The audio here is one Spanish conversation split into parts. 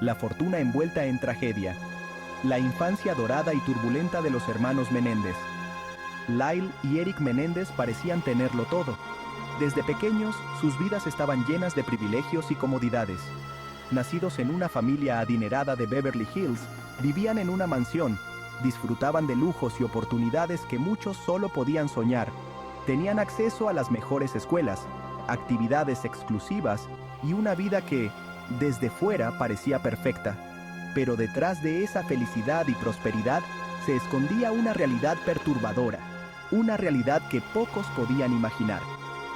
la fortuna envuelta en tragedia, la infancia dorada y turbulenta de los hermanos Menéndez. Lyle y Eric Menéndez parecían tenerlo todo. Desde pequeños, sus vidas estaban llenas de privilegios y comodidades. Nacidos en una familia adinerada de Beverly Hills, vivían en una mansión, disfrutaban de lujos y oportunidades que muchos solo podían soñar. Tenían acceso a las mejores escuelas, actividades exclusivas y una vida que, desde fuera, parecía perfecta. Pero detrás de esa felicidad y prosperidad se escondía una realidad perturbadora, una realidad que pocos podían imaginar.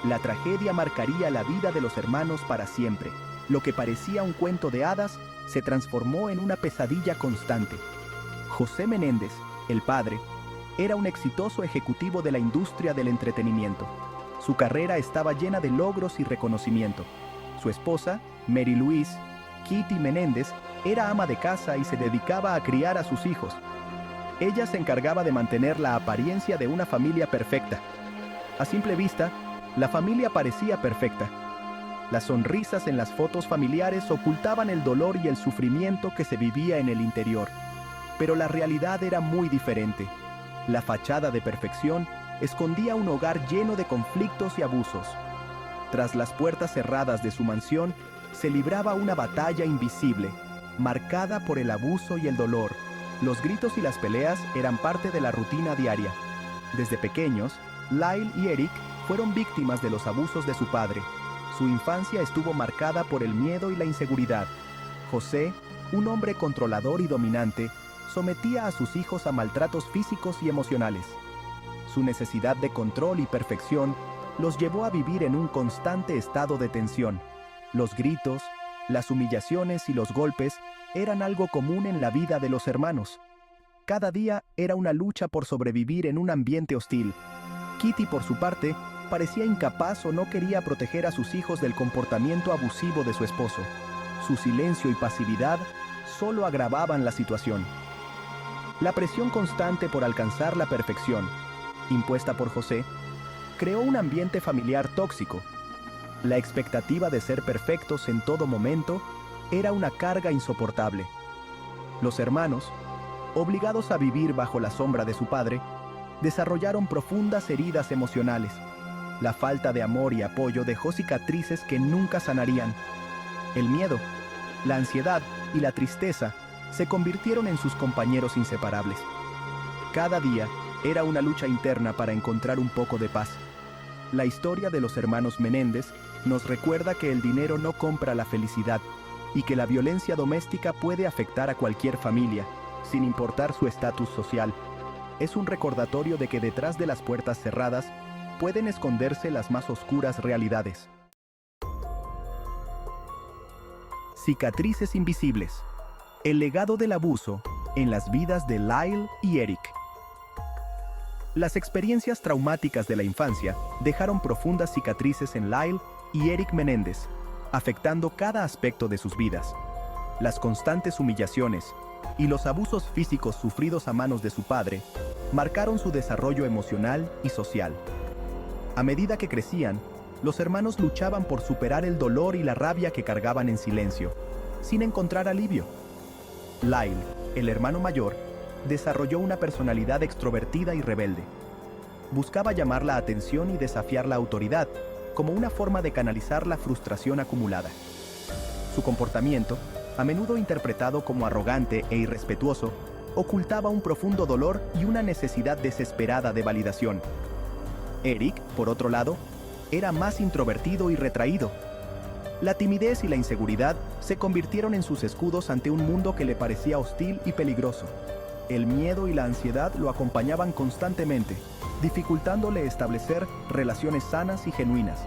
La tragedia marcaría la vida de los hermanos para siempre. Lo que parecía un cuento de hadas se transformó en una pesadilla constante. José Menéndez, el padre, era un exitoso ejecutivo de la industria del entretenimiento. Su carrera estaba llena de logros y reconocimiento. Su esposa, Mary Louise Kitty Menéndez, era ama de casa y se dedicaba a criar a sus hijos. Ella se encargaba de mantener la apariencia de una familia perfecta. A simple vista, la familia parecía perfecta. Las sonrisas en las fotos familiares ocultaban el dolor y el sufrimiento que se vivía en el interior. Pero la realidad era muy diferente. La fachada de perfección escondía un hogar lleno de conflictos y abusos. Tras las puertas cerradas de su mansión, se libraba una batalla invisible, marcada por el abuso y el dolor. Los gritos y las peleas eran parte de la rutina diaria. Desde pequeños, Lyle y Eric fueron víctimas de los abusos de su padre. Su infancia estuvo marcada por el miedo y la inseguridad. José, un hombre controlador y dominante, sometía a sus hijos a maltratos físicos y emocionales. Su necesidad de control y perfección los llevó a vivir en un constante estado de tensión. Los gritos, las humillaciones y los golpes eran algo común en la vida de los hermanos. Cada día era una lucha por sobrevivir en un ambiente hostil. Kitty, por su parte, parecía incapaz o no quería proteger a sus hijos del comportamiento abusivo de su esposo. Su silencio y pasividad solo agravaban la situación. La presión constante por alcanzar la perfección, impuesta por José, creó un ambiente familiar tóxico. La expectativa de ser perfectos en todo momento era una carga insoportable. Los hermanos, obligados a vivir bajo la sombra de su padre, desarrollaron profundas heridas emocionales. La falta de amor y apoyo dejó cicatrices que nunca sanarían. El miedo, la ansiedad y la tristeza se convirtieron en sus compañeros inseparables. Cada día era una lucha interna para encontrar un poco de paz. La historia de los hermanos Menéndez nos recuerda que el dinero no compra la felicidad y que la violencia doméstica puede afectar a cualquier familia, sin importar su estatus social. Es un recordatorio de que detrás de las puertas cerradas pueden esconderse las más oscuras realidades. Cicatrices invisibles. El legado del abuso en las vidas de Lyle y Eric. Las experiencias traumáticas de la infancia dejaron profundas cicatrices en Lyle y Eric Menéndez, afectando cada aspecto de sus vidas. Las constantes humillaciones y los abusos físicos sufridos a manos de su padre marcaron su desarrollo emocional y social. A medida que crecían, los hermanos luchaban por superar el dolor y la rabia que cargaban en silencio, sin encontrar alivio. Lyle, el hermano mayor, desarrolló una personalidad extrovertida y rebelde. Buscaba llamar la atención y desafiar la autoridad, como una forma de canalizar la frustración acumulada. Su comportamiento, a menudo interpretado como arrogante e irrespetuoso, ocultaba un profundo dolor y una necesidad desesperada de validación. Eric, por otro lado, era más introvertido y retraído. La timidez y la inseguridad se convirtieron en sus escudos ante un mundo que le parecía hostil y peligroso. El miedo y la ansiedad lo acompañaban constantemente, dificultándole establecer relaciones sanas y genuinas.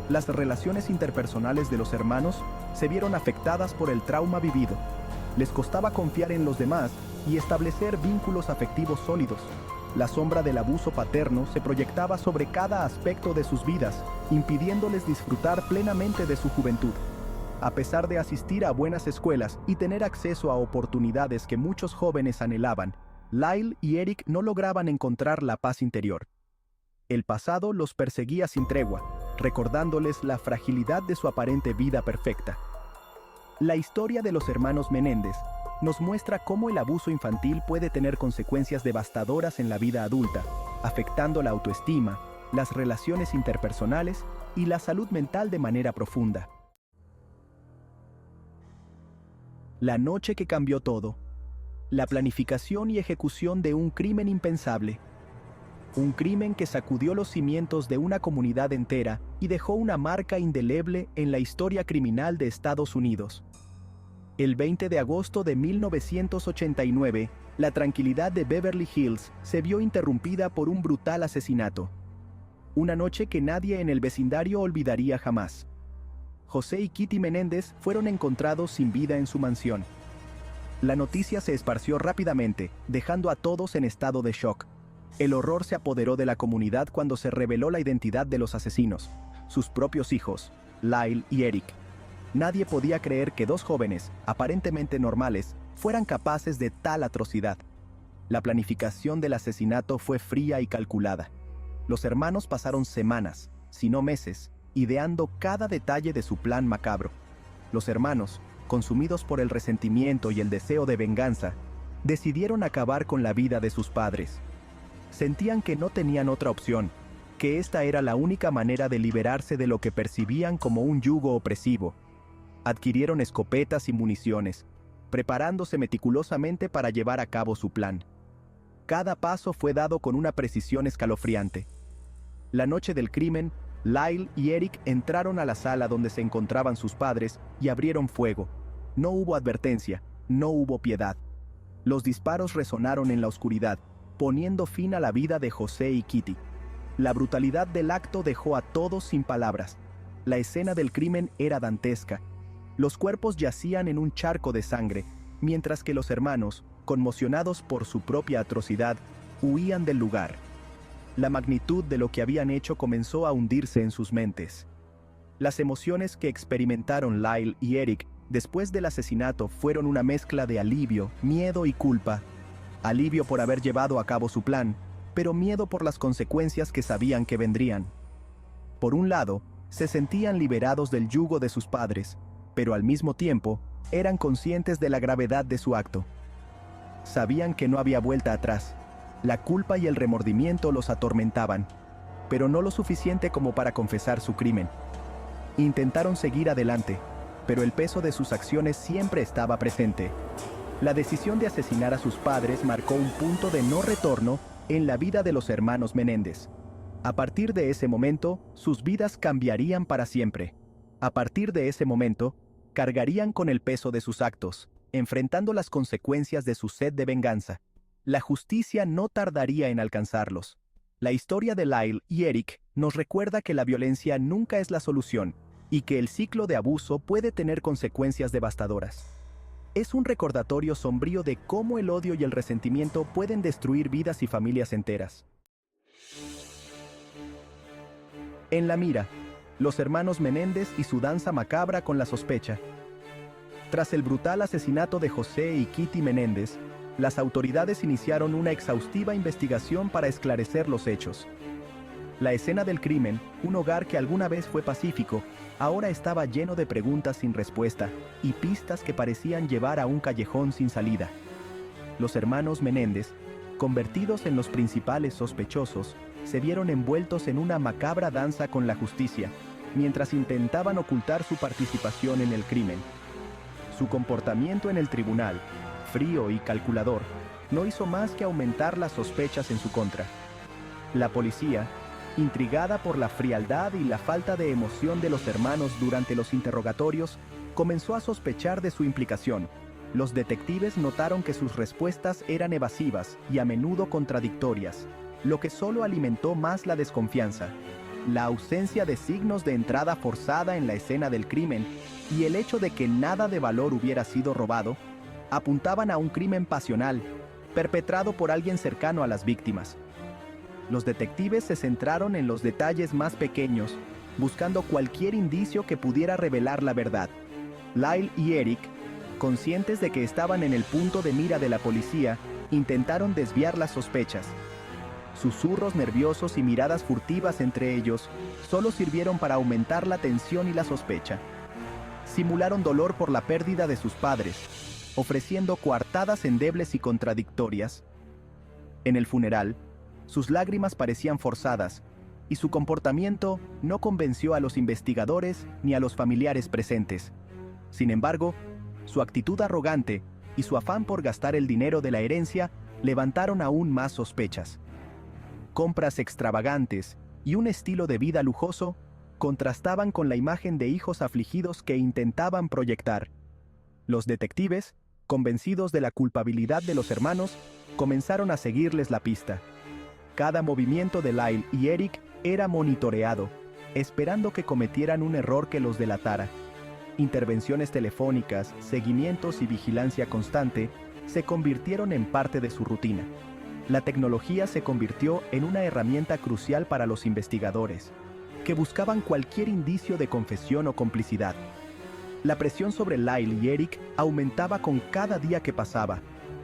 Las relaciones interpersonales de los hermanos se vieron afectadas por el trauma vivido. Les costaba confiar en los demás y establecer vínculos afectivos sólidos. La sombra del abuso paterno se proyectaba sobre cada aspecto de sus vidas, impidiéndoles disfrutar plenamente de su juventud. A pesar de asistir a buenas escuelas y tener acceso a oportunidades que muchos jóvenes anhelaban, Lyle y Eric no lograban encontrar la paz interior. El pasado los perseguía sin tregua, recordándoles la fragilidad de su aparente vida perfecta. La historia de los hermanos Menéndez nos muestra cómo el abuso infantil puede tener consecuencias devastadoras en la vida adulta, afectando la autoestima, las relaciones interpersonales y la salud mental de manera profunda. La noche que cambió todo. La planificación y ejecución de un crimen impensable. Un crimen que sacudió los cimientos de una comunidad entera y dejó una marca indeleble en la historia criminal de Estados Unidos. El 20 de agosto de 1989, la tranquilidad de Beverly Hills se vio interrumpida por un brutal asesinato. Una noche que nadie en el vecindario olvidaría jamás. José y Kitty Menéndez fueron encontrados sin vida en su mansión. La noticia se esparció rápidamente, dejando a todos en estado de shock. El horror se apoderó de la comunidad cuando se reveló la identidad de los asesinos, sus propios hijos, Lyle y Eric. Nadie podía creer que dos jóvenes, aparentemente normales, fueran capaces de tal atrocidad. La planificación del asesinato fue fría y calculada. Los hermanos pasaron semanas, si no meses, ideando cada detalle de su plan macabro. Los hermanos, consumidos por el resentimiento y el deseo de venganza, decidieron acabar con la vida de sus padres. Sentían que no tenían otra opción, que esta era la única manera de liberarse de lo que percibían como un yugo opresivo. Adquirieron escopetas y municiones, preparándose meticulosamente para llevar a cabo su plan. Cada paso fue dado con una precisión escalofriante. La noche del crimen, Lyle y Eric entraron a la sala donde se encontraban sus padres y abrieron fuego. No hubo advertencia, no hubo piedad. Los disparos resonaron en la oscuridad, poniendo fin a la vida de José y Kitty. La brutalidad del acto dejó a todos sin palabras. La escena del crimen era dantesca. Los cuerpos yacían en un charco de sangre, mientras que los hermanos, conmocionados por su propia atrocidad, huían del lugar. La magnitud de lo que habían hecho comenzó a hundirse en sus mentes. Las emociones que experimentaron Lyle y Eric después del asesinato fueron una mezcla de alivio, miedo y culpa. Alivio por haber llevado a cabo su plan, pero miedo por las consecuencias que sabían que vendrían. Por un lado, se sentían liberados del yugo de sus padres, pero al mismo tiempo, eran conscientes de la gravedad de su acto. Sabían que no había vuelta atrás. La culpa y el remordimiento los atormentaban, pero no lo suficiente como para confesar su crimen. Intentaron seguir adelante, pero el peso de sus acciones siempre estaba presente. La decisión de asesinar a sus padres marcó un punto de no retorno en la vida de los hermanos Menéndez. A partir de ese momento, sus vidas cambiarían para siempre. A partir de ese momento, cargarían con el peso de sus actos, enfrentando las consecuencias de su sed de venganza. La justicia no tardaría en alcanzarlos. La historia de Lyle y Eric nos recuerda que la violencia nunca es la solución y que el ciclo de abuso puede tener consecuencias devastadoras. Es un recordatorio sombrío de cómo el odio y el resentimiento pueden destruir vidas y familias enteras. En la mira, los hermanos Menéndez y su danza macabra con la sospecha. Tras el brutal asesinato de José y Kitty Menéndez, las autoridades iniciaron una exhaustiva investigación para esclarecer los hechos. La escena del crimen, un hogar que alguna vez fue pacífico, ahora estaba lleno de preguntas sin respuesta y pistas que parecían llevar a un callejón sin salida. Los hermanos Menéndez, convertidos en los principales sospechosos, se vieron envueltos en una macabra danza con la justicia, mientras intentaban ocultar su participación en el crimen. Su comportamiento en el tribunal, frío y calculador, no hizo más que aumentar las sospechas en su contra. La policía, intrigada por la frialdad y la falta de emoción de los hermanos durante los interrogatorios, comenzó a sospechar de su implicación. Los detectives notaron que sus respuestas eran evasivas y a menudo contradictorias, lo que solo alimentó más la desconfianza. La ausencia de signos de entrada forzada en la escena del crimen y el hecho de que nada de valor hubiera sido robado, apuntaban a un crimen pasional, perpetrado por alguien cercano a las víctimas. Los detectives se centraron en los detalles más pequeños, buscando cualquier indicio que pudiera revelar la verdad. Lyle y Eric, conscientes de que estaban en el punto de mira de la policía, intentaron desviar las sospechas. Susurros nerviosos y miradas furtivas entre ellos solo sirvieron para aumentar la tensión y la sospecha. simularon dolor por la pérdida de sus padres, ofreciendo coartadas endebles y contradictorias. En el funeral, sus lágrimas parecían forzadas, y su comportamiento no convenció a los investigadores ni a los familiares presentes. Sin embargo, su actitud arrogante y su afán por gastar el dinero de la herencia levantaron aún más sospechas. Compras extravagantes y un estilo de vida lujoso contrastaban con la imagen de hijos afligidos que intentaban proyectar. Los detectives, convencidos de la culpabilidad de los hermanos, comenzaron a seguirles la pista. Cada movimiento de Lyle y Eric era monitoreado, esperando que cometieran un error que los delatara. Intervenciones telefónicas, seguimientos y vigilancia constante se convirtieron en parte de su rutina. La tecnología se convirtió en una herramienta crucial para los investigadores, que buscaban cualquier indicio de confesión o complicidad. La presión sobre Lyle y Eric aumentaba con cada día que pasaba,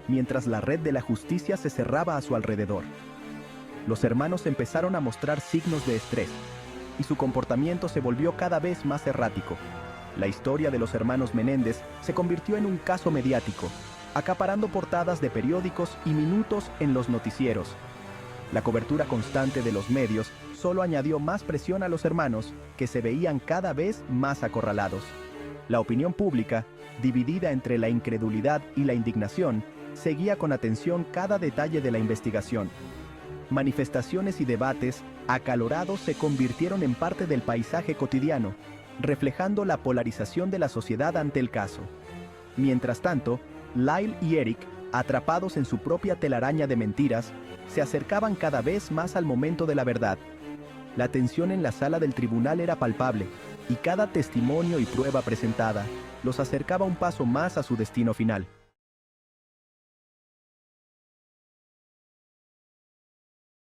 mientras la red de la justicia se cerraba a su alrededor. Los hermanos empezaron a mostrar signos de estrés, y su comportamiento se volvió cada vez más errático. La historia de los hermanos Menéndez se convirtió en un caso mediático, acaparando portadas de periódicos y minutos en los noticieros. La cobertura constante de los medios solo añadió más presión a los hermanos, que se veían cada vez más acorralados. La opinión pública, dividida entre la incredulidad y la indignación, seguía con atención cada detalle de la investigación. Manifestaciones y debates acalorados se convirtieron en parte del paisaje cotidiano, reflejando la polarización de la sociedad ante el caso. Mientras tanto, Lyle y Eric, atrapados en su propia telaraña de mentiras, se acercaban cada vez más al momento de la verdad. La tensión en la sala del tribunal era palpable, y cada testimonio y prueba presentada los acercaba un paso más a su destino final.